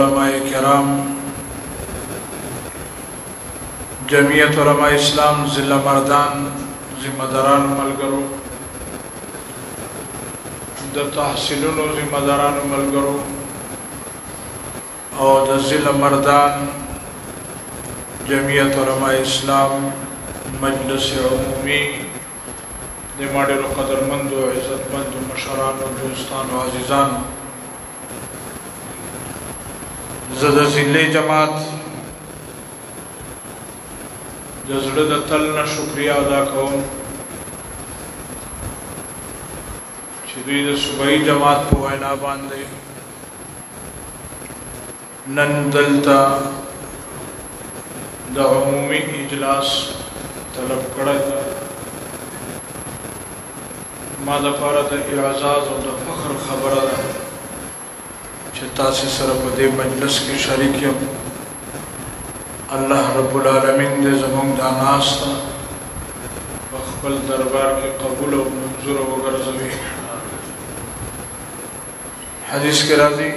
علماء کرام، جمعیت علماء اسلام ضلع مردان ذمہ داران ملګرو، د تحصیلونو ذمہ داران ملګرو او د ضلع مردان جمعیت علماء اسلام مجلس عمومی د ماډلو قدرمندو عزتمندو مشرانو دوستانو عزیزانو، زه د ضلع جماعت د زړه د تل نه شکریه ادا کوم چې دوی د صوبایي جماعت په وینا باندې نن دلته د عمومي اجلاس طلب کړی ده. ما دپاره د اعزاز او د فخر خبره ده چې تاسې سره په دې مجلس کې شریک یم. الله رب العالمین دې زموږ دا ناسته په خپل دربار کې قبول او منظور وګرځوي. حدیث کې راځي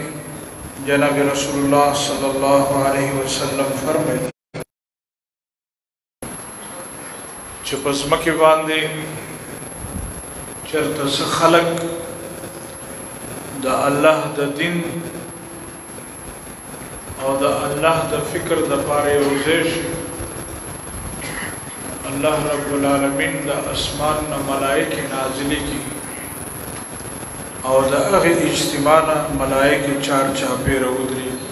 جناب رسول الله صلی الله علیه وسلم فرمایي چې په ځمکې باندې چېرته څه خلک د الله د دین او د الله د فکر دپاره یوځای شي، الله رب العالمین د اسمان نه ملائکې نازلې کړي او د هغې اجتماع نه ملائکې چارچاپېره ودرېږي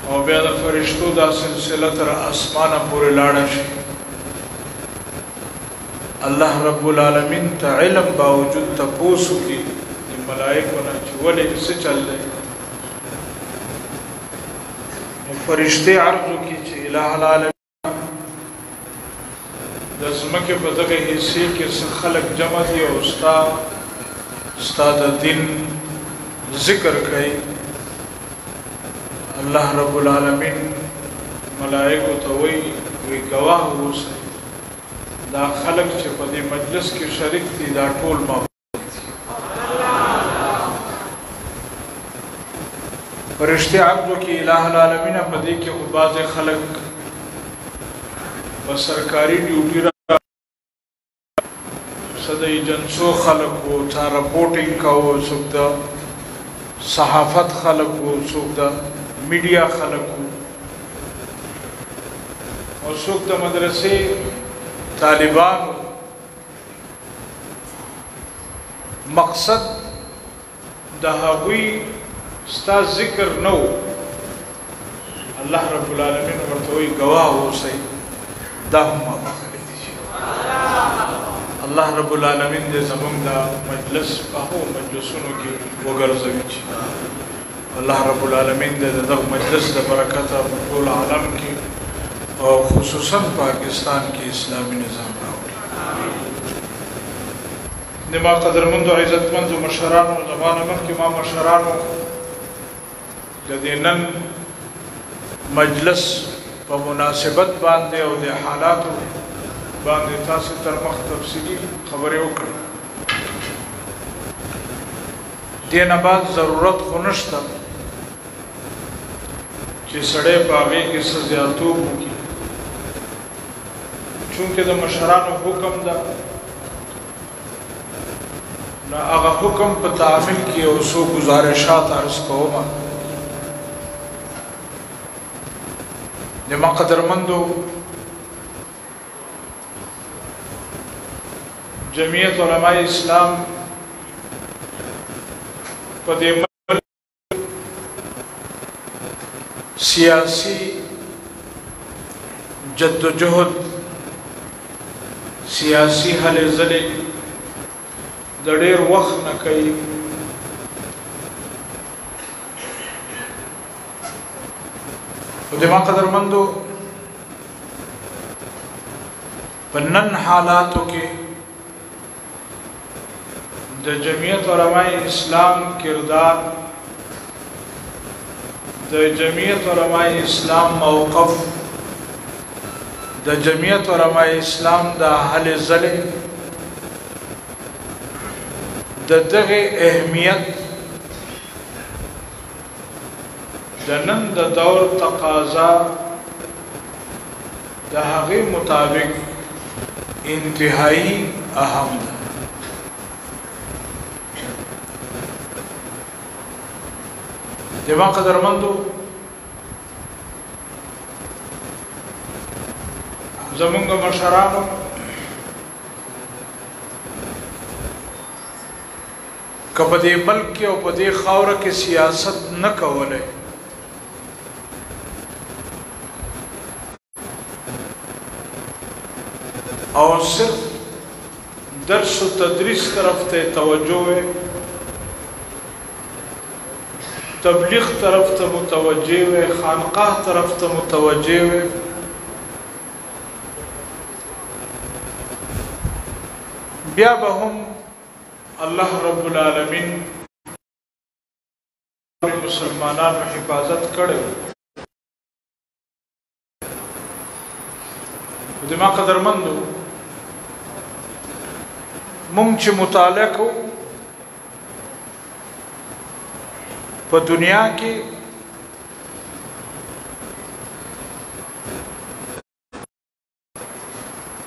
او بیا د فرشتو دا سلسله تر اسمانه پورې لاړه شي. الله رب العالمین ته علم باوجود تپوس وکړي د ملائکو نه چې ولې څه چل دی، نو فرشتې عرض وکړي چې الٰه العالمین د ځمکې په دغه حصې کې څه خلک جمع دي او ستا د دین ذکر کوي. الله رب العالمین ملائکو ته وایي ګواه اوسئ دا خلق چې په دې مجلس کې شریک دي دا ټول محبوب دي. فرشتې عرض وکړي الٰه العالمین په دې کې خو بعضې خلک په سرکاري ډیوټي څه د ایجنسو خلک وو، چا رپورټینګ کوو، څوک د صحافت خلک وو، څوک د میډیا خلک وو او څوک د مدرسې طالبانو. مقصد د هغوی ستا ذکر نه و. الله رب العالمین ورته وایي ګواه اوسئ دا هم ما بخښلی دي. الله رب العالمین دې زموږ دا مجلس په هغو مجلسونو کې وګرځوي چې الله رب العالمین دې د دغه مجلس د برکته په ټول عالم کې او خصوصا پاکستان کې اسلامی نظام راوړي. د ما قدرمندو عزتمندو مشرانو، زمانه مخکې ما مشرانو د دې نن مجلس په مناسبت باندې او د حالاتو باندې تاسو تر مخ تفصیلي خبرې وکړې. دې نه بعد ضرورت خو نشته چې سړی په هغې کې څه زیاتوب وکړي، چونکې د مشرانو حکم ده. نو هغه حکم په تعامل کې یو څو ګزارشات عرض کوم. د ما قدرمندو جمعیت علماء اسلام په دې سیاسی جدوجہد، سیاسی هلې ځلې د ډېر وخت نه کوي. خو د ما قدرمندو په نن حالاتو کې د جمعیت علماء اسلام کردار، د جمعیت علماء اسلام موقف، د جمعیت علماء اسلام د هلې ځلې د دغه اهمیت د نن د دور تقاضا د هغې مطابق انتهایی اهم ده. زما قدرمندو، زمونږ مشرانو که په دې ملک کې او په دې خاوره کې سیاست نه کولی، او صرف درس و تدریس طرف ته توجه وي، تبلیغ طرف ته متوجه وي، خانقاه طرف ته متوجه وي، بیا به هم الله رب العالمین مسلمانانو حفاظت کړی. زما قدرمندو، مونږ چې مطالعه کوو په دنیا کې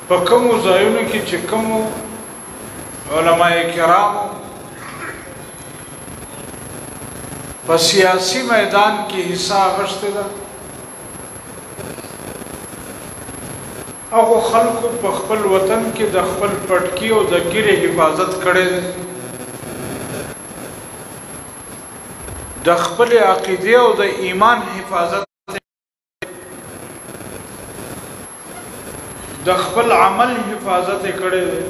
په کومو ځایونو کې چې کومو علماء کرامو په سیاسي میدان کې حصہ اخیستې ده، هغو خلکو په خپل وطن کې د خپل پټکي او د ګیرې حفاظت کړی دی، د خپل عقیدې او د ایمان حفاظت، د خپل عمل حفاظت کړی دی.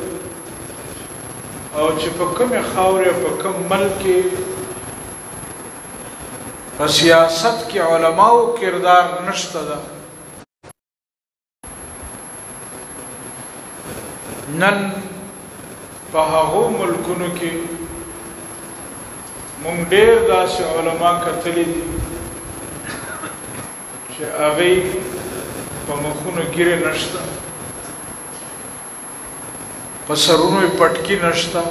او چې په کومې خاورې په کوم ملک کې په سیاست کې علماو کردار نشته ده، نن په هغو ملکونو کې مونږ ډېر داسې علما کتلي دي چې هغوی په مخونو ګیرې نشته، په سرونو یې پټکي نشته،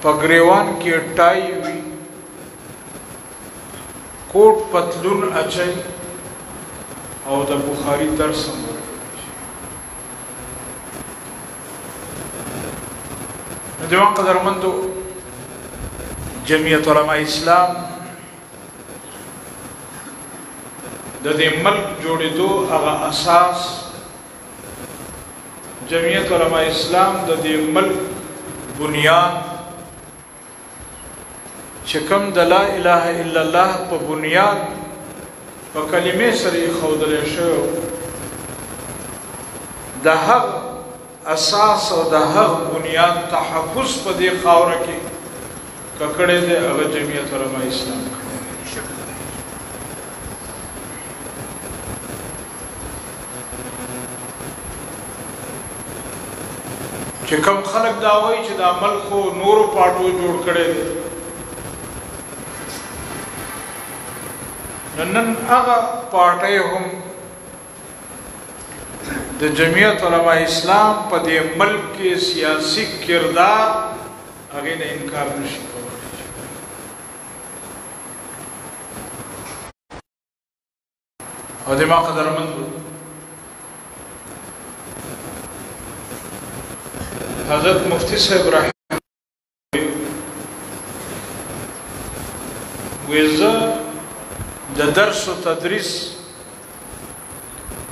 په ګریوان کې ټای وي، کوټ پتلون اچي او د بخاري درس هم ورکوي. زما قدرمندو، جمعیت علماء اسلام د دې ملک جوړېدو هغه اساس، جمعیت علماء اسلام د دې ملک بنیاد چې کوم د لا اله الا الله په بنیاد په کلمې سره ایښودلی شوی، د هغه اساس او د هغه بنیاد تحفظ په دې خاوره کې کړی دی، هغه جمعیت علماء اسلام کړی. چې کوم خلک دا وایي چې دا ملک خو نورو پاټو جوړ کړی دی، نن هغه پارټۍ هم د جمعیت علماء اسلام په دې ملک کې سیاسي کردار هغې نه انکار نشي کولی. او زما قدرمندو، حضرت مفتی صاحب رحمه ویزه د درس و تدریس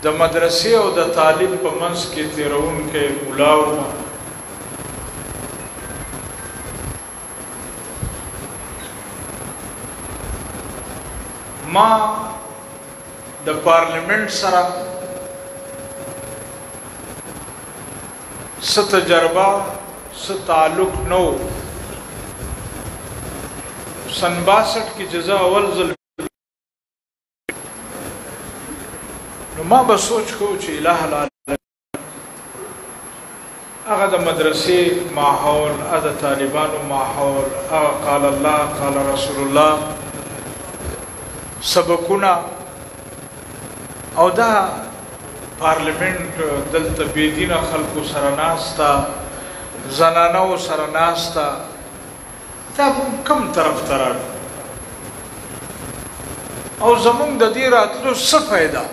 د مدرسې او د طالب په منځ کې تېرونکی ملا وم. ما د پارلیمنت سره څه تجربه څه تعلق نه و. سن 62 کې چې زه اول ځل نو ما به سوچ کو چې الہ العالمین هغه د مدرسې ماحول، هغه د طالبانو ماحول، هغه قال الله قال رسول الله سبقونه، او دا پارلیمنت دلته بېدینه خلکو سره ناسته، زنانو سره ناسته، دا کوم طرف ته راغلو؟ او زمونږ د دې راتلو څه فایده؟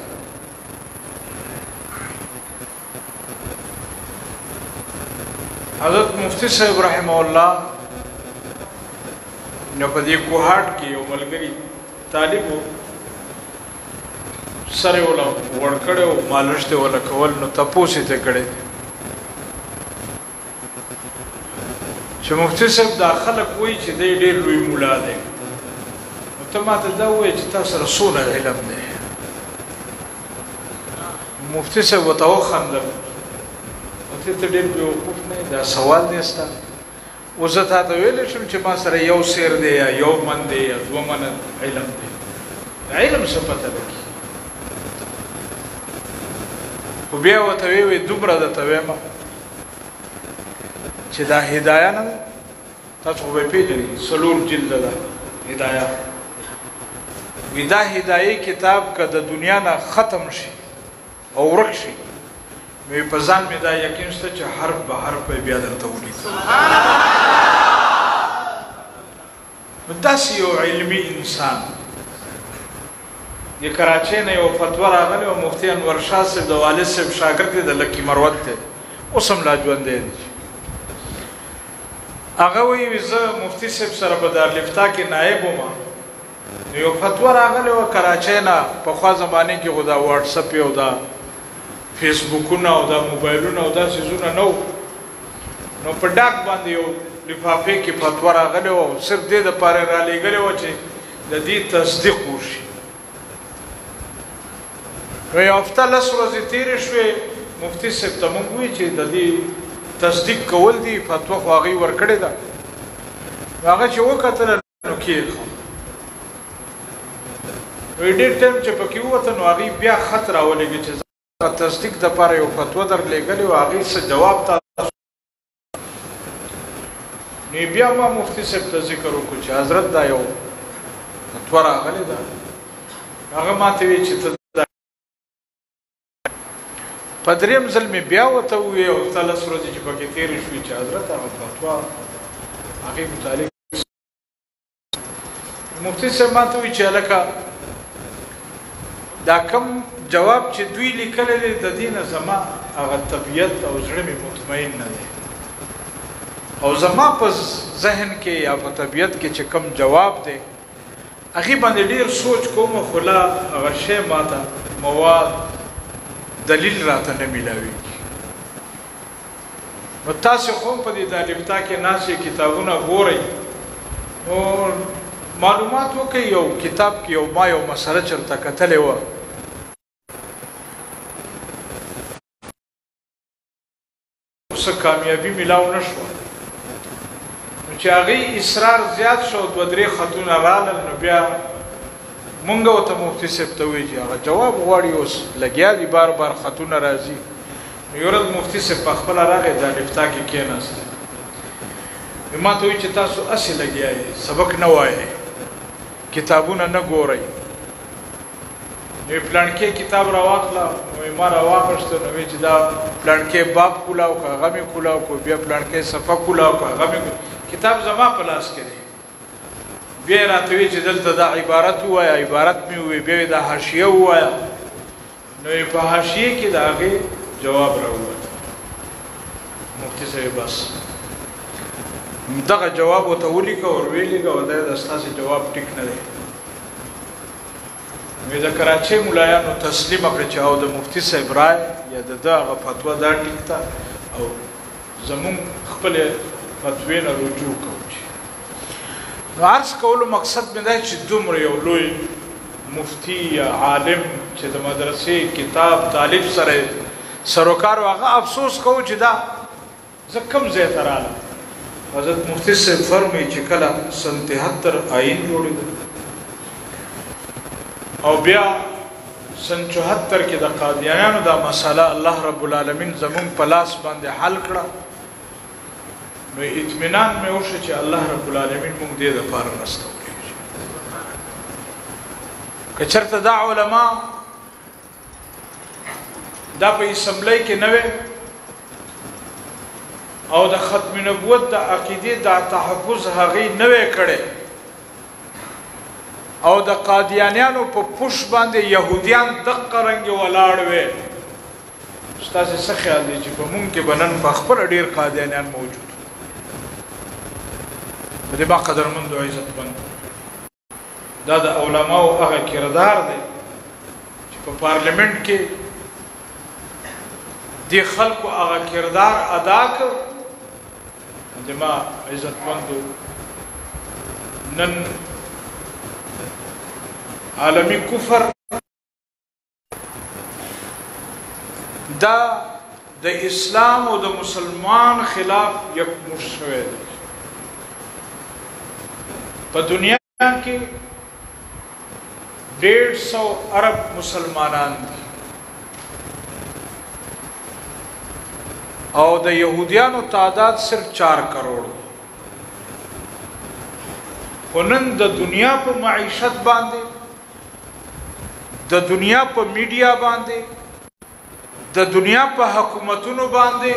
حضرت مفتی صاحب رحمه الله نو په دې کوهاټ کې یو ملګری طالب سره ولا ورکړو مالش ته ولا کول نو تاسو ته کړي چې مفتی صاحب داخله کوي چې ډېر لوی مولا دی ته ماته دا وایي چې تاسو رسول علم دی مفتی صاحب وته وخندل ته ډېر بیوقوف نه دا سوال دی ستا اوس ته ته ویل شم چې ما سره یو سیر دی یا یو من دی یا دوه من علم دی علم څه پته لګي خو بیا ورته وی دومره درته وایم چې دا هدایه نه تاسو به پیژنئ څلور جلد ده هدایه وی دا هدایه کتاب که د دنیا نه ختم شي او ورک شي نو په ځان مې دا یقین شته چې حرف به حرف بیا درته ولیکم داسې یو علمي انسان د کراچۍ نه یو فتوا راغلی او مفتي انور شاه صاحب د والد صاحب شاګرد دی د لکي مروت دی اوس هم لا ژوندی دی هغه وایي زه مفتي صاحب سره په دارالافتا کې نایب وم نو یو فتوا راغلی وه کراچۍ نه پخوا زمانې کې خو دا واټسپ او دا فیسبوکونه او دا موبایلونه او دا څیزونه نه وو نو په ډاک باندې یو لفافې کې فتوا راغلی وه او صرف دې دپاره یې رالېږلې وه چې د دې تصدیق وشي نو یو هفته لس ورځې تېرې شوې مفتي صاحب ته موږ وایي چې د دې تصدیق کول دي فتوا خو هغې ورکړې ده نو هغه چې وکتله نو کېږه وایي ډېر ټایم چې پکې ووته نو هغې بیا خط راولېږي چې تصدیق دپاره یو فتوا در لېږلې وه هغې څه جواب تاسو نو بیا ما مفتي صاحب ته ذکر وکړو چې حضرت دا یو فتوا راغلې ده هغه ماته وایي چې ته په درېیم ځل مې بیا ورته وویې او هفته لس ورځې چې پکې تېرې شوې چې حضرت هغه فتوا هغې متعلق مفتي صاحب ماته وایي چې هلکه دا کم جواب چې دوی لیکلی دی د دې نه زما هغه طبیعت او زړه مې مطمئن نه دی او زما په ذهن کې یا په طبیعت کې چې کم جواب دی هغې باندې ډېر سوچ کوم خو لا هغه شی ماته مواد دلیل راته نه میلاویږي نو تاسې خو هم په دې دارالافتا کې ناستې کتابونه ګورئ نو معلومات وکړئ یو کتاب کې ما یو مسله چېرته کتلې وه څه کامیابي میلاو نه شوه نو چې هغې اصرار زیات شو دوه درې خطونه رالل نو بیا مونږ ورته مفتي صاحب ته وایي چې هغه جواب غواړي اوس لګیا دي بار بار خطونه راځي نو یو ورځ مفتي صاحب په خپله راغی دارالافتا کې کېناست نو ما ته وایي چې تاسو هسې لګیا یې سبق نه وایئ کتابونه نه ګورئ نو پلانکې کتاب راواخله نو ما راواخیسته نو وایي چې دا پلانکې باب کولاو که هغه مې کولاو کو بیا پلانکې صفحه کولاو که هغه مې کتاب زما په لاس کې دی بیا یې راته وایي چې دلته دا عبارت ووایه عبارت مې ووایي بیا یې دا حاشیه ووایه نو یې په حاشیې کې د هغې جواب راووته مفتي صاحب بس دغه جواب ورته ولیکه ور ویې لیکه دا ستاسې جواب ټیک نه دی وی د کراچۍ ملایانو تسلیمه کړه چې او د مفتي صاحب رای یا د ده هغه فتوا دا ټیک ده او زمونږ خپلې فتوې نه رجوع کوو نو عرض کولو مقصد مې دی چې دومره یو لوی مفتی یا عالم چې د مدرسې کتاب طالب سره سروکار و هغه افسوس کوو چې دا زه کوم ځای ته رالم حضرت مفتی صاحب فرمایي چې کله سن 73 آئین جوړېده او بیا سن 74 کې د قادیانیانو دا مسله الله رب العالمین زمونږ په لاس باندې حل کړه نو اطمینان مې وشو چې الله رب العالمین موږ دې دپاره مرسته وکړي که چېرته دا علما دا په اسمبلی کې نه وی او د ختم نبوت د عقیدې دا تحفظ هغې نه وی کړی او د قادیانیانو په پوش باندې يهوديان دقه رنګ ولاړ وي ستاسو څه خیال دی چې په مونږ کې بنن په خپل ډیر قادیانیان موجود په دې با قدرمند او عزتمند دا د علماو هغه کردار دی چې په پارلیمنت کې دی خلکو هغه کردار ادا کړ د ما عزتمندو نن عالمی کفر دا د اسلام او د مسلمان خلاف یک مشوه دی په دنیا کې 150 ارب مسلمانان دي او د يهوديانو تعداد صرف 4 کروڑ ونن د دنیا په معیشت باندې د دنیا په میډیا باندې د دنیا په حکومتونو باندې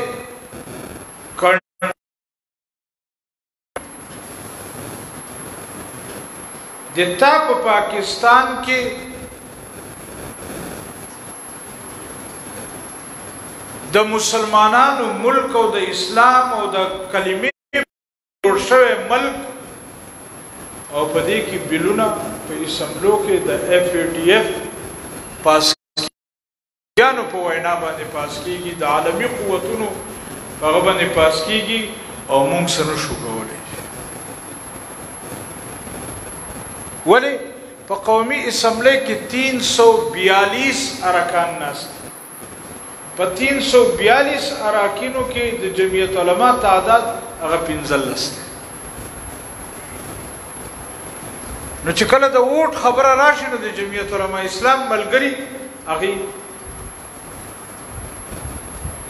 د تا په پاکستان کې د مسلمانانو ملک او د اسلام او د کلمې جوړ شوی ملک او په دې کې بلونه په اسمبلو کې د FATF پاس یانو په وینا باندې پاس کیږي د عالمي قوتونو هغه باندې پاس کیږي او موږ سره شو کولای ولی په قومي اسمبلی کې 342 ارکان ناست په 342 اراکینو کې د جمعیت علما تعداد هغه 15 است نو چې کله د ووټ خبره راشي نو د جمعیت علما اسلام ملګری هغه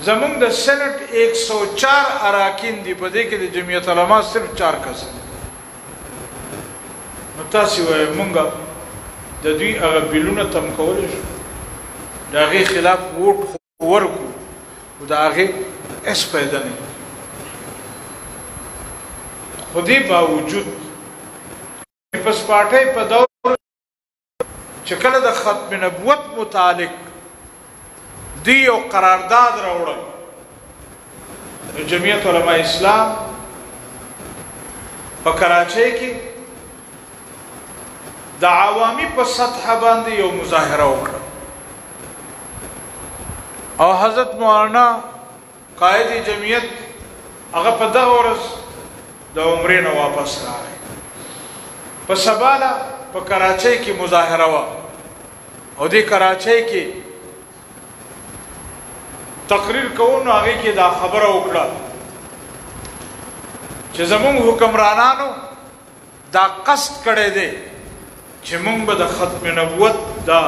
زمونږ د سنټ 104 اراکین دی په دې کې د جمعیت علما صرف 4 کس نو تاسو وایي مونږه د دوی هغه بیلونه تم کولای شو د هغې خلاف ووټ ورکو او د هغې اس پیدا نه خو دې باوجود پیپلز پارټۍ په دور چې کله د ختم نبوت متعلق دی یو قرارداد راوړل د جمعیت علما اسلام په کراچۍ کې د عوامي په سطح باندې یو مظاهره وکړه او حضرت مولانا قائد جمعیت هغه په دغه ورځ د عمرې نه واپس راغی په سباله په کراچۍ کې مظاهره وه او دې کراچۍ کې تقریر کوو نو هغې کې دا خبره وکړه چې زمونږ حکمرانانو دا قصد کړی دی چې مونږ به د ختم نبوت دا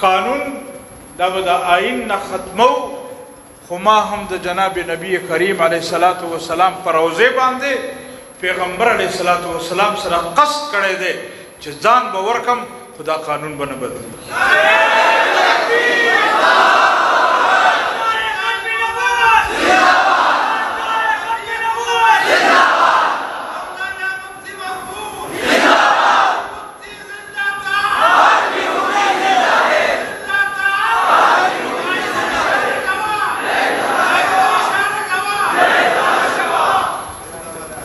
قانون دا به د آئین نه ختمو خو ما هم د جناب نبی کریم علیه الصلاة والسلام پر روضې باندې پیغمبر علیه الصلاة والسلام سره قصد کړی دی چې ځان به ورکم خو دا قانون به نه بدلي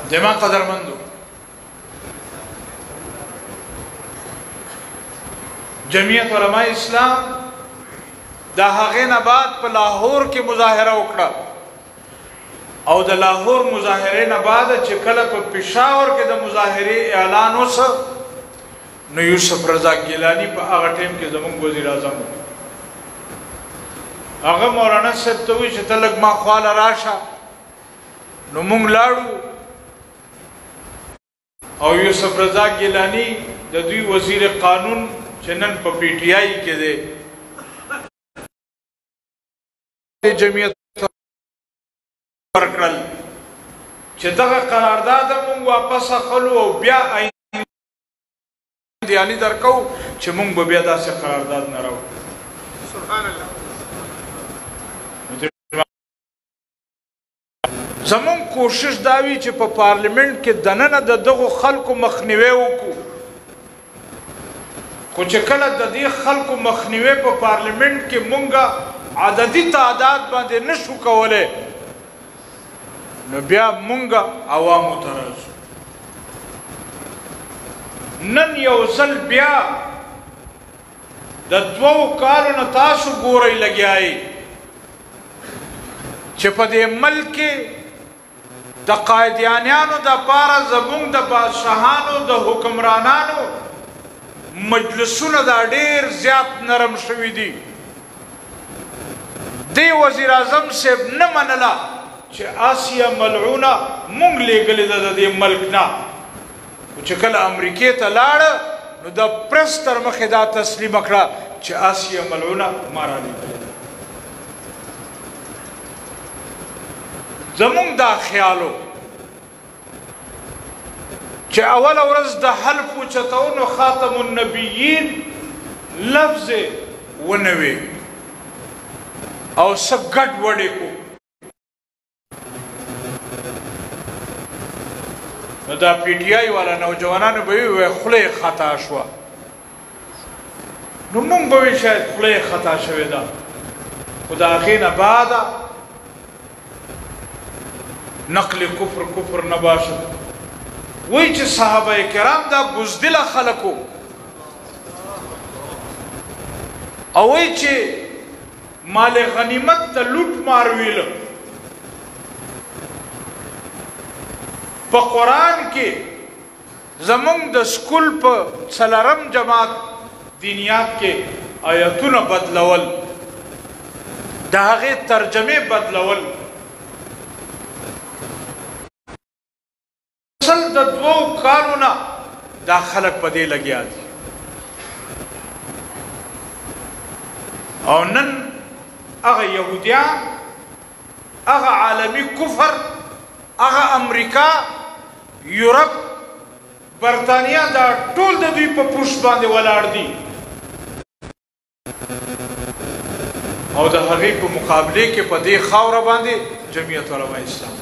جمع قدرمندو جمعیت علماء اسلام دا هغې نه بعد په لاهور کې مظاهره وکړه او د لاهور مظاهرې نه بعد چې کله په پېښور کې د مظاهرې اعلان وسه نو یوسف رضا ګیلاني په هغه ټیم کې زموږ وزیر اعظم هغه مولانا صاحب ته وایي چې ته لږ ما خواله راشه نو موږ لاړو او یوسف رضا ګیلانی د دوی وزیر قانون چې نن په پی ټی آی کې دی جمعیت ورکړل چې دغه قرارداد موږ واپس اخلو او بیا دیانی درکو چې موږ به بیا داسې قرارداد نه راوړو سبحان الله زمون کوشش داوی چې په پارلیمنت کې دننه د دغه خلکو مخنیوي وکړو خو چې کله د دې خلکو مخنیوی په پارلیمنت کې مونږه عددي تعداد باندې نشو کولی نو بیا مونږه عوامو ته راځو نن یو ځل بیا د 2 کالو نه تاسو ګورئ لګیایي چې په دې ملک کې د قائدیانیانو دپاره زمونږ د بادشاهانو د حکمرانانو مجلسونه دا ډېر زیات نرم شوي دي دی وزیر اعظم صاحب نه منله چې آسیه ملعونه مونږ لېږلې ده د دې ملک نه خو چې کله امریکې ته لاړه نو د پرس تر مخې دا تسلیمه کړه چې آسیه ملعونه ما رالېږلې ده زمونږ دا خیالو چې اوله ورځ د حلف اوچتونو خاتم النبیین لفظ ونه وي او څه ګډوډې کو نو دا پی ټي آی والا نوجوانانو به وي خوله یې خطا شوه نو مونږ به وي شاید خوله یې خطا شوې ده خو د هغې نه بعده نقل کفر نه باشه وی چې صحابه کرام دا بزدله خلکو او وی چې مال غنیمت ته لوټ مار ویل په قرآن کې زمونږ د سکول په 4م جماعت دینیات کې آیتونه بدلول د هغې ترجمې بدلول د 2 کالو نه دا خلک په دې لګیا دي او نن هغه یهودیان هغه عالمي کفر هغه امریکا یورپ برطانیه دا ټول د دوی په پوښ باندې ولاړ دي او د هغې په مقابلې کې په دې خاوره باندې جمعیت علماء اسلام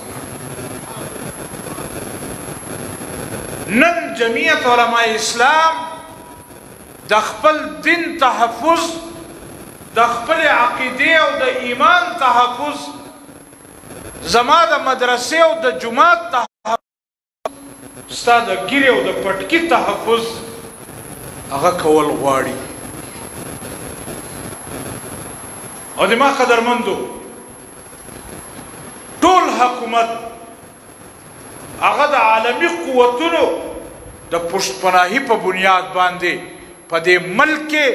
نن جمعیت علماء اسلام د خپل دین تحفظ د خپل عقیده او د ایمان تحفظ زما د مدرسې او د جماعت تحفظ ستا د ګیرې او د پټکي تحفظ هغه کول غواړي او د ما قدرمندو ټول حکومت هغه د عالمي قوتونو د پشتپناهي په بنیاد باندې په دې ملک کې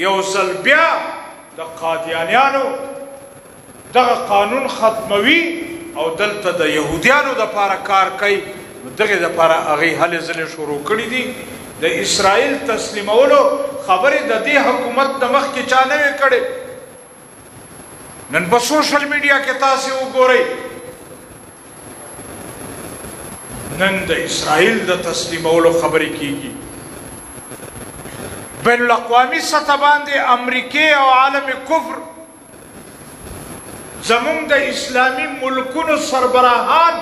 یو ځل بیا د قادیانیانو دغه قانون ختموي او دلته د یهودیانو دپاره کار کوي دغې دپاره هغې هلې ځلې شروع کړي دي د اسرائیل تسلیمولو خبرې د دې حکومت د مخکې چا نه وې کړې نن په سوشل میډیا کې تاسې وګورئ نن د اسرائیل د تسلیمولو خبرې کیږي بین الاقوامي سطح باندې امریکې او عالم کفر زمونږ د اسلامي ملکونو سربراهان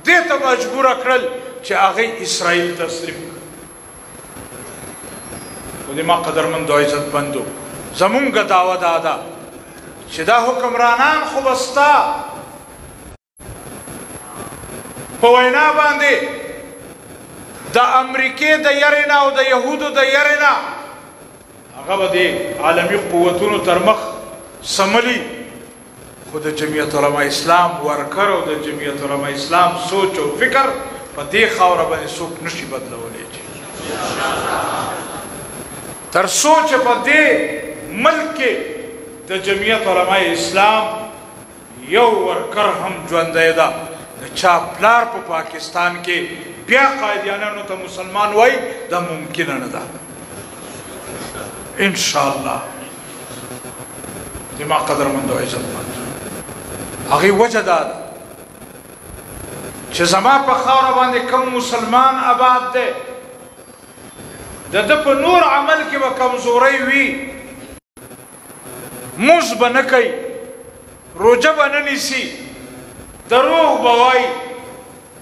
دې ته مجبوره کړل چې هغې اسرائیل تسلیم کړي خو د ما قدرمندو عزتمندو زمونږ دعوه دا ده چې دا حکمرانان خو به ستا په وینا باندې د امریکې د یرې نه او د یهودو د یرې نه هغه به د عالمي قوتونو تر مخ سملي خو د جمعیت علماء اسلام ورکر او د جمعیت علماء اسلام سوچ او فکر په دې خاوره باندې څوک نشي بدلولی تر څو چې په دې ملک کې د جمعیت علماء اسلام یو ورکر هم ژوندی ده د چا پلار په پاکستان کې بیا قائدیانانو ته مسلمان وای دا ممکنه نه ده انشاءالله د ما قدرمندو عزتمند هغې وجه دا ده چې زما په خاوره باندې کوم مسلمان آباد دی د ده په نور عمل کې به کمزوری وي مونځ به نه کوي روژه به نه نیسي دروغ به وایي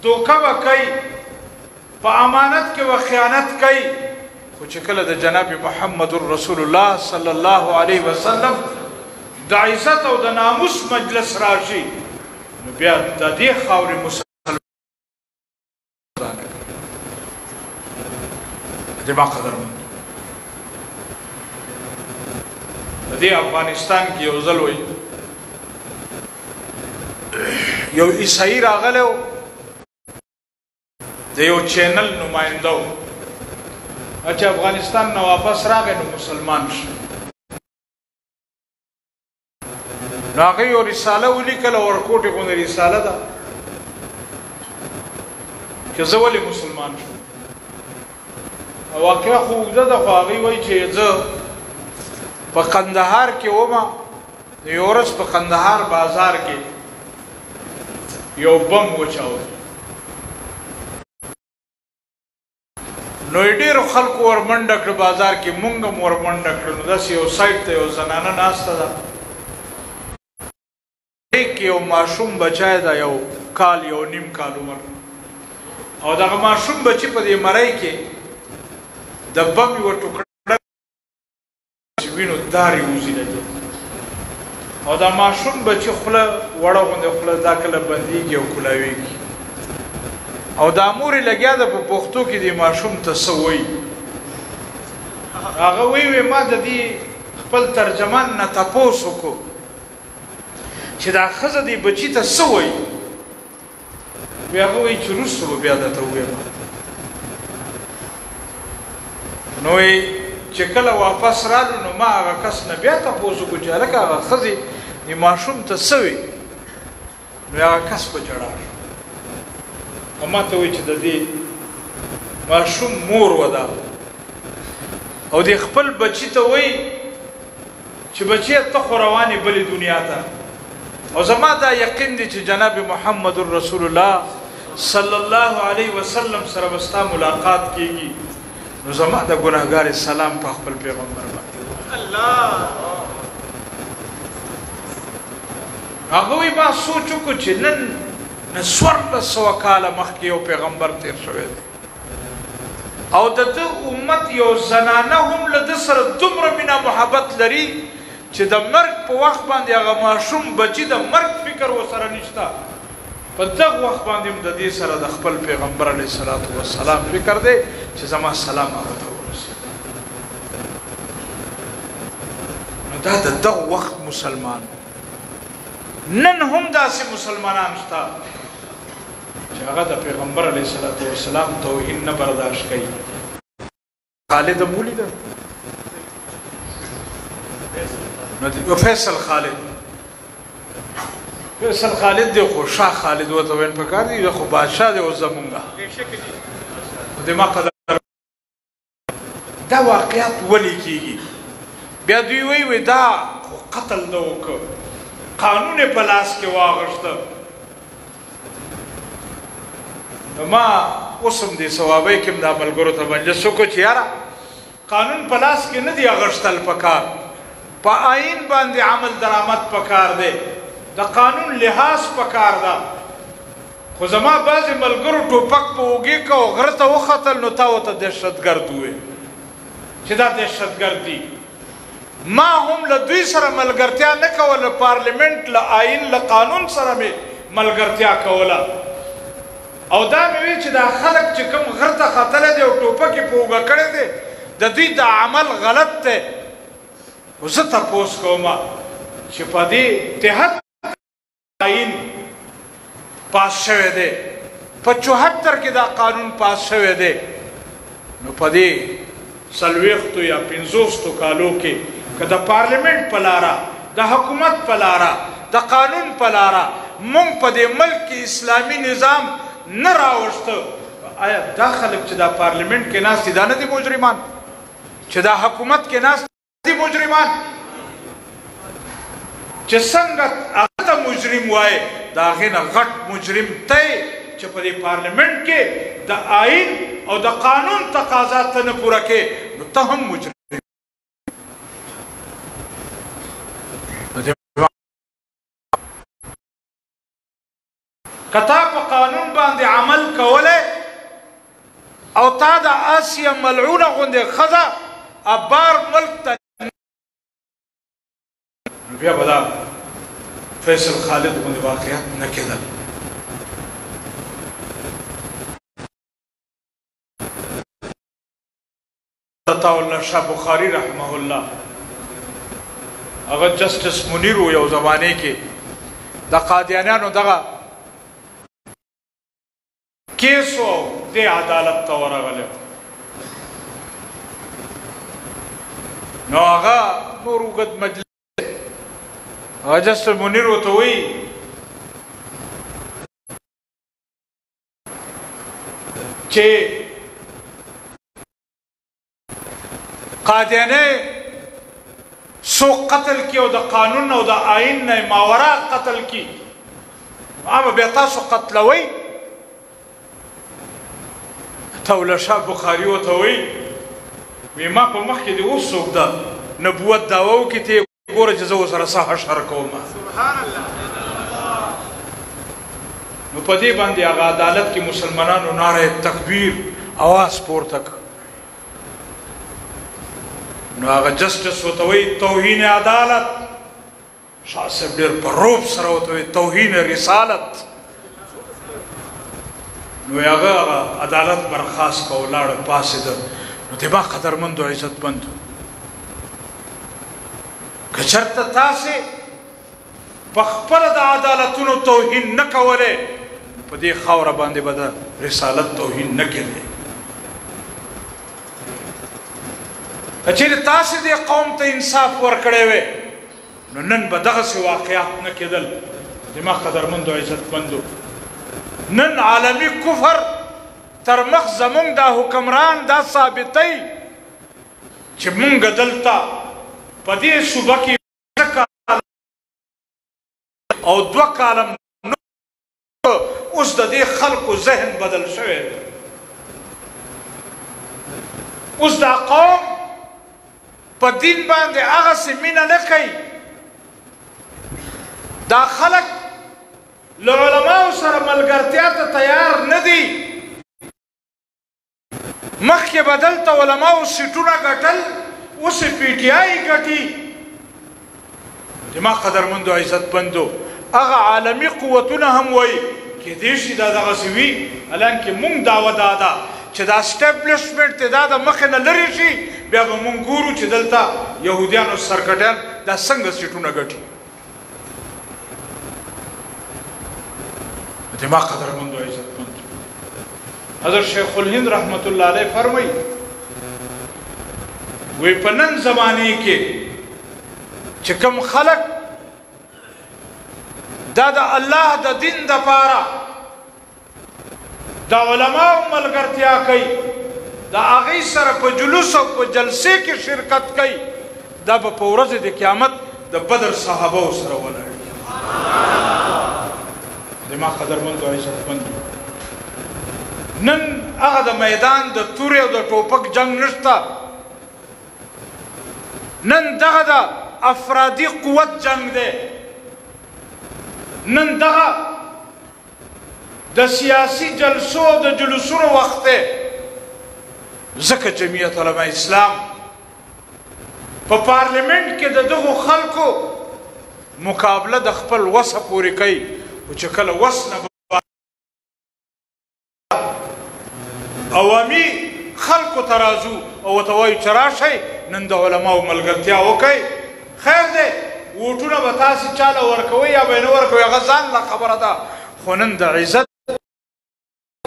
دوکه به کوي په امانت کې به خیانت کوي خو چې کله د جناب محمد رسول الله صلی الله علیه وسلم د عزت او د ناموس مجلس راشي نو بیا د دې خاورې مسلمان د ما قدرمن د دې افغانستان کې یو ځل وایي یو عیسائی راغلی و د یو چینل نماینده و چې افغانستان نه واپس راغی نو مسلمان شو نو هغه یو رساله ولیکله ورکوټې غوندې رساله ده چې زه ولې مسلمان شوم واقعه خو اوږده ده خو هغوی وایي چې زه په قندهار کې ومه د یو ورځ په قندهار بازار کې یو بم وچاو نو ډېرو خلکو ورمنډه کړه بازار کې مونږ هم ورمنډه کړه نو داسې یو سایډ ته یو زنانه ناسته ده کې یو ماشوم بچی ده یو کال یو نیم کال عمر او دغه ماشوم بچی په دې مرۍ کې د بم یوه ټوکړه چې وینو دارې وځي له دې او دا ماشوم بچی خوله وړه غوندې خوله دا کله بندېږي او کولاویږي او دا مورې لګیا ده په پښتو کې دې ماشوم ته څه وایي هغه وایي ما د دې خپل ترجمان نه تپوس وکړو چې دا ښځه دې بچي ته څه وایي بیا هغه وایي چې وروسته به بیا درته ووایم نو چې کله واپس رالو نو ما هغه کس نه بیا تپوس وکړو چې هلکه هغه ښځې دې ماشوم ته څه وایي نو هغه کس په ژړا شو او ما ته وایي چې د دې ماشوم مور وده او دې خپل بچي ته وایي چې بچیه ته خو روانې بلې دنیا ته او زما دا یقین دی چې جناب محمد رسول الله صلی الله علیه وسلم سره به ستا ملاقات کیږي نو زما د ګناهګار سلام په خپل پیغمبر باندې الله هغه وی ما سوچ وکړو چې نن 1400 کاله مخکې یو پیغمبر تیر شوی دی او د ده امت یو زنانه هم له ده سره دومره مینه محبت لري چې د مرګ په وخت باندې هغه ماشوم بچي د مرګ فکر ورسره نشته په دغه وخت باندې هم د دې سره د خپل پیغمبر علیه الصلاة والسلام فکر دی چې زما سلام هغه ته ورسېږي نو دا د دغه وخت مسلمان نن هم داسې مسلمانان شته چې هغه د پیغمبر علیه الصلاة والسلام توهین نه برداشت کوي خالد هم ولیده نو فیصل خالد دی خو شاه خالد ورته ویل پکار دی خو بادشاه دی اوس زمونږه د ما قدر دا واقعیت ولې کېږي بیا دوی وایي دا خو قتل نه وکړه قانون یې په لاس کې واغېسته نو ما اوس هم دې ثوابۍ کې هم دا ملګرو ته مجلس وکړو چې یاره قانون په لاس کې نه دی اغېستل پکار په آئین باندې عمل درآمد پکار دی د قانون لحاظ پکار ده خو زما بعضې ملګرو ټوپک په اوږې که او غره ته وختل نو تا ورته دهشتګرد وویل چې دا دهشتګرد دي ما هم له دوی سره ملګرتیا نه کوله پارلیمنټ له آئین له قانون سره مې ملګرتیا کوله او دا مې وی چې دا خلک چې کوم غره ته ختلی دی او ټوپک یې په اوږه کړی دی د دوی دا عمل غلط دی و زه تپوس کومه چې په دې تحت آئین پاس شوی دی په 74 کې دا قانون پاس شوی دی نو په دې 40 یا 50 کالو کې که د پارلیمنټ په لاره د حکومت په لاره د قانون په لاره مونږ په دې ملک کې اسلامي نظام نه راوسته آیا دا خلک چې دا پارلیمنټ کې ناست دي دا نه دي مجرمان چې دا حکومت کې ناست دي مجرمان چې څنګه هغه ته مجرم وایي د هغې نه غټ مجرم ته چې په دې پارلیمنټ کې د آئین او د قانون تقاضا ته نه پوره کې نو ته هم مجرم که تا په قانون باندې عمل کولی او تا د آسیا ملعونه غوندې ښځه ابار ملک ته بیا به دا فیصل خالد غوندې واقعات نه کېدل. عطاءالله شاه بخاري رحمه الله هغه جسټس منیر و یو زمانې کې د قادیانیانو دغه کیس و دې عدالت ته ورغلی نو هغه نور اوږد مجلس هغه جسټس منیر ورته وایي چې قادیانه سو قتل کی او د قانون او د آئین نه ماورا قتل کی اما بیا تاسو قتلوي عطاءالله شاه بخاري ورته وایي وی ما په مخ کې د اوس څوک ده نبوت دعوه وکړي ته یې ګوره چې زه ورسره څه حشر کوم. سبحان الله. نو په دې باندې هغه عدالت کې مسلمانانو نعره تکبیر اواز پورته کړ. نو هغه جسټس ورته وایي توهین عدالت، شاه صاحب ډېر په روب سره ورته وایي توهین رسالت. نو هغه عدالت برخاست کړه ولاړه پاڅېده. نو دی با قدرمندو عزتمندو که چېرته تاسې په خپله د عدالتونو توهین نه کولی په دې خاوره باندې به د رسالت توهین نه کېدی. که چېرې تاسې دې قوم ته انصاف ورکړی وی نو نن به دغسې واقعات نه کېدل. زما قدرمندو عزتمندو نن عالمي کفر تر مخ زمونږ دا حکمران دا ثابتوي چې مونږ دلته په دې صوبه کې او 2 کاله اوس د دې خلکو ذهن بدل شوی دی. اوس دا قوم په دین باندې هغسې مینه نه کوي. دا خلک له علماو سره ملګرتیا ته تیار نه دي. مخکې به دلته علماو سیټونه ګټل اوس یې پی ټي آی ګټي. زما قدرمندو عزتمندو هغه عالمي قوتونه هم وایي کیدای شي دا دغسې وي حالانکې مونږ دعوه دا ده چې دا اسټیبلشمنټ دی دا د مخې نه لرې شي بیا به مونږ ګورو چې دلته یهودیانو سرکټیان دا څنګه سیټونه ګټي. زما قدرمندو عزتمندو حضرت شیخ الهند رحمت الله علیه فرمایي وی په نن زمانې کې چې کوم خلک دا د الله د دین دپاره د علماو ملګرتیا کوي د هغوی سره په جلوس او په جلسې کې شرکت کوي دا به په ورځ د قیامت د بدر صحابو سره ولاړ. زما قدرمندو عزتمندو نن هغه د میدان د تورې او د ټوپک جنگ نشته. نن دغه د افرادي قوت جنگ دی. نن دغه د سیاسي جلسو او د جلوسونو وخت دی. ځکه جمعیت علماء اسلام په پارلیمنټ کې د دغو خلکو مقابله د خپل وسه پورې کوي او چې کله وس نه عوامي خلکو ته راځو او ورته وایو چې راشئ نن د علماو ملګرتیا وکئ. خیر دی ووټونه به تاسې چاله ورکوئ یا به یې نه ورکوئ هغه ځان له خبره ده خو نن د عزت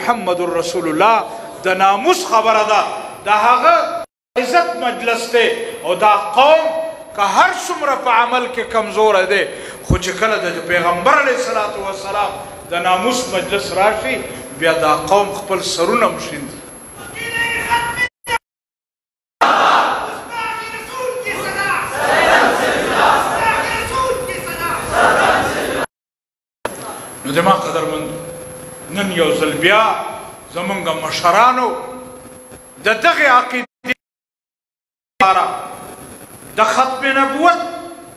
محمد رسول الله د ناموس خبره ده. د هغه عزت مجلس دی او دا قوم که هر څومره په عمل کې کمزوره دی خو چې کله د پیغمبر علیه الصلاة والسلام د ناموس مجلس راشي بیا دا قوم خپل سرونه مشیندي. نو زما قدرمندو نن یو ځل بیا زمونږ مشرانو د دغې عقیدې لپاره د ختم نبوت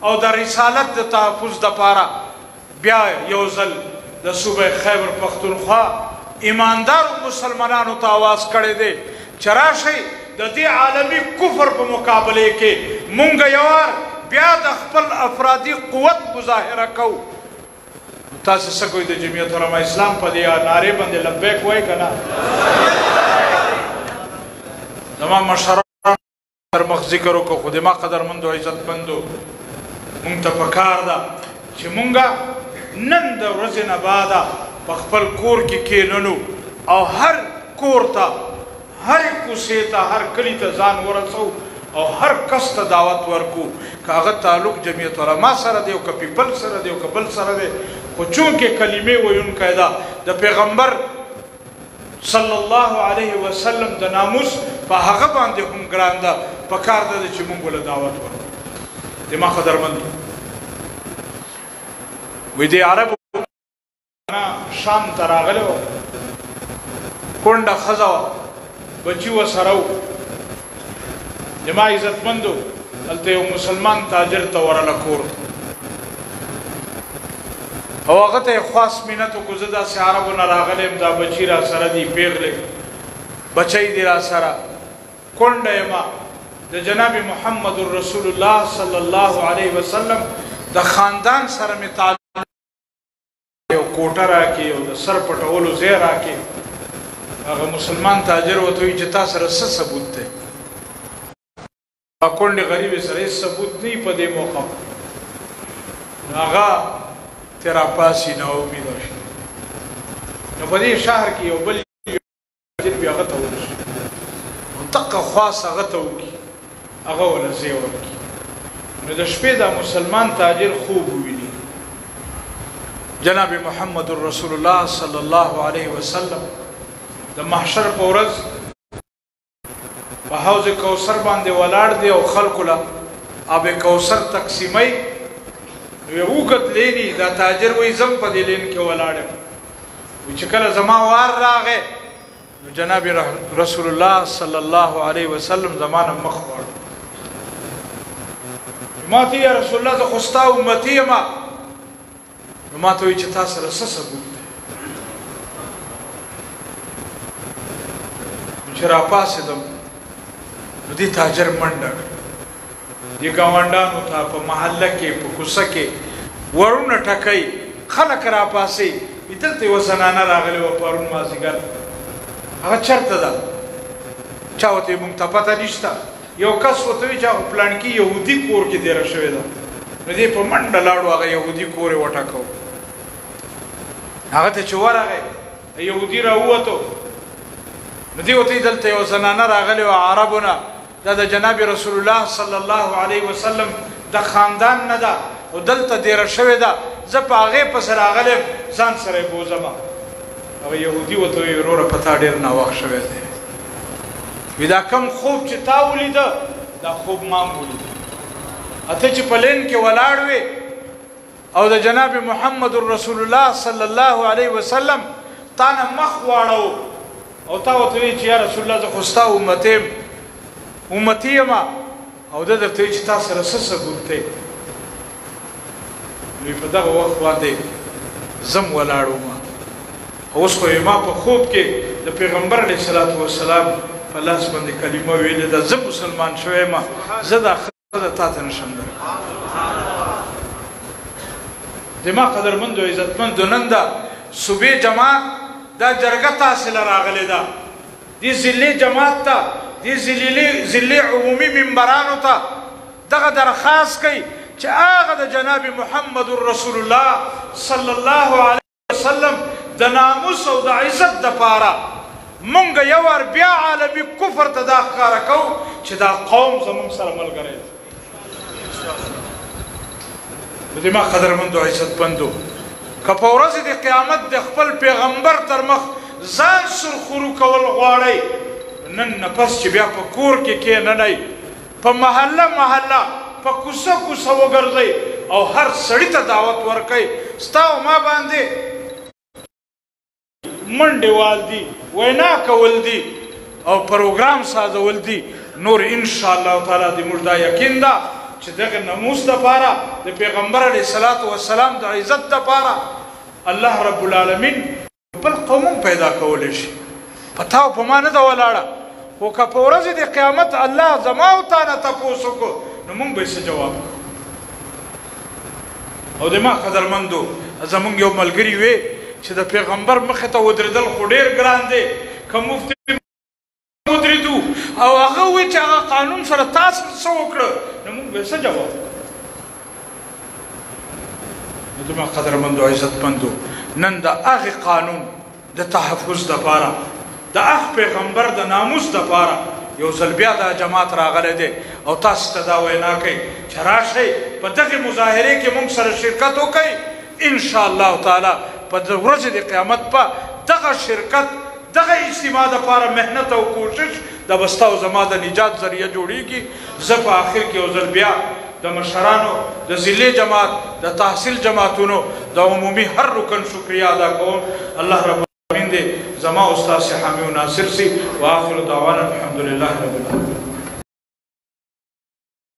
او د رسالت د تحفظ دپاره بیا یو ځل د صوبه خیبر پښتونخوا ایماندارو مسلمانانو ته آواز کړی دی چې راشئ د دې عالمي کفر په مقابله کې مونږ یوار بیا د خپل افرادي قوت مظاهره کوو. تاسو څه کوئ د جمعیت علماء اسلام په دې نارې باندې لبیک وایي که نه؟ زما مشران تر مخ ذکر وکړو خو د ما قدرمندو عزتمندو مونږ ته پکار ده چې مونږ نن د ورځې نه بعده په خپل کور کې کښېننو او هر کور ته هر کوڅې ته هر کلي ته ځان ورسو او هر کس ته دعوت ورکو که هغه تعلق جمعیت علما سره دی او که پیپل سره دی او که بل سره دی خو چونکې کلمې ویونکی ده د پیغمبر صلی الله علیه وسلم د ناموس په هغه باندې هم ګران ده پکار ده چې موږ له دعوت ورکو. دما قدرمند وی دی عربو شام ته راغلی و کونډه ښځه وه بچي ورسره و زما عزتمندو هلته یو مسلمان تاجر ته ورله کور او هغه ته یې خاص منت وکړو زه داسې عربو نه راغلی یم دا بچي را سره دي پیغلې بچی دي را سره کونډه یمه د جناب محمد رسول الله صلی الله علیه وسلم د خاندان سره مې تعلق یو کوټه راکړي او د سر پټولو ځای راکړي. هغه مسلمان تاجر ورته وایي چې تا سره څه ثبوت دی؟ کونډې غریبې سره هېڅ ثبوت نه وي په دې موقع هغه ترې راپاسي ناامیده شي. نو په دې شهر کې یو بل تاجر بیا هغه ته ورشي نو دقه خواص هغه ته وکړي هغه وله ځای ورکړي. نو د شپې دا مسلمان تاجر خوب وویني جناب محمد رسول الله صلی الله علیه وسلم د محشر په ورځ په حوض کوثر باندې ولاړ دی او خلکو له آب کوثر تقسیموي. یو اوږد لیني دا تاجر وایي زه په دې لین کې ولاړ یم چې کله زما وار راغی نو جناب رسول الله صلی الله علیه وسلم زما نه مخ واړو ما ته یا رسول الله زه خو ستا امتي یم نو ما ته وایي چې تا سره څه ثبوت دی؟ چې راپاڅېدم نو دې تاجر منډه کړه دې ګاونډیانو ته په محله کې په کوڅه کې ورونه ټکوي خلک راپاڅي دلته یوه زنانه راغلې وه پرون مازدیګر هغه چېرته ده؟ چا ورته وایي مونږ ته پته نشته. یو کس ورته وایي چې هغه پلانکي یهودي کور کې تېره شوې ده. نو دې په منډه لاړو هغه یهودي کور یې وټکو هغه ته چې ورغی یهودي راووتو نو دې ورته دلته یو زنانه راغلې وه عربو نه دا د جناب رسول الله صلی الله علیه وسلم د خاندان نه ده او دلته دیره شوې ده زه په هغې پسې راغلی یم ځان سره یې بوځمه. هغه یهودي ورته وایي وروره په تا ډېر ناوخت شوی دی وي دا کم خوب چې تا ولیده دا خوب ما هم ولیده. ته چې په لین کې ولاړ وې او د جناب محمد رسول الله صلی الله علیه وسلم تا نه مخ واړو او تا ورته وایي چې یا رسول الله زه خو ستا امتي یم او ده درته وایي چې تا سره څه ثبوت دی؟ نو په دغه وخت باندې زم ولاړ وم اوس خو ما په خوب کې د پیغمبر علیه الصلاة والسلام په لاس باندې کلمه ویلې ده زه مسلمان شوی یم زه دا ښځه تا ته نشم درکولی. زما قدرمندو عزتمندو نن د صوبې جماعت دا جرګه تاسې له راغلې ده دې ضلعې جماعت ته دې ضلعې عمومي ممبرانو ته دغه درخواست کوي چې هغه د جناب محمد رسول الله صلی الله علیه وسلم د ناموس او د عزت دپاره مونږ یو وار بیا عالمي کفر ته دا ښکاره کوو چې دا قوم زمونږ سره ملګری دی. د ما قدرمندو عزتمندو که په ورځې د قیامت د خپل پیغمبر تر مخ ځان سرخورو کول غواړئ نن نه پس چې بیا په کور کې کښېنئ په محله محله په کوڅه کوڅه وګرځئ او هر سړي ته دعوت ورکئ ستا او ما باندې منډې وال دي وینا کول دي او پروګرام سازول دي نور انشاءالله تعالی د موږ دا یقین ده چې دغه ناموس دپاره د پیغمبر علیه الصلاة والسلام د عزت دپاره الله رب العالمین بل قوم پیدا کولی شي پتا او په ما نه ده ولاړه خو که په ورځې د قیامت الله زما او تا نه تپوس وکړو نو موږ به یې څه جواب کوو او د ما قدرمندو زموږ یو ملګري وې چې د پیغمبر مخې ته ودرېدل خو ډېر ګران دی که مفتي ودرېدو او هغه ووایي چې هغه قانون سره تاسو څه وکړه نو موږ به یې څه جواب کوو نو د ما قدرمندو عزتمندو نن د هغې قانون د تحفظ دپاره د هغه پیغمبر د ناموس دپاره یو ځل بیا دا جماعت راغلی دی او تاسو ته دا وینا کوي چې راشئ په دغې مظاهرې کې موږ سره شرکت وکئ انشاءالله تعالی په ورځې د قیامت په دغه شرکت دغه اجتماع دپاره محنت او کوشش د به ستا او زما د نجات ذریعه جوړیږي زه په آخر کې یو ځل بیا د مشرانو د ضلعې جماعت د تحصیل جماعتونو د عمومي هر رکن شکریه ادا کوم الله رب العالمین دې زما استاد حامی و ناصر سي واخر دعوانا الحمد لله رب العالمین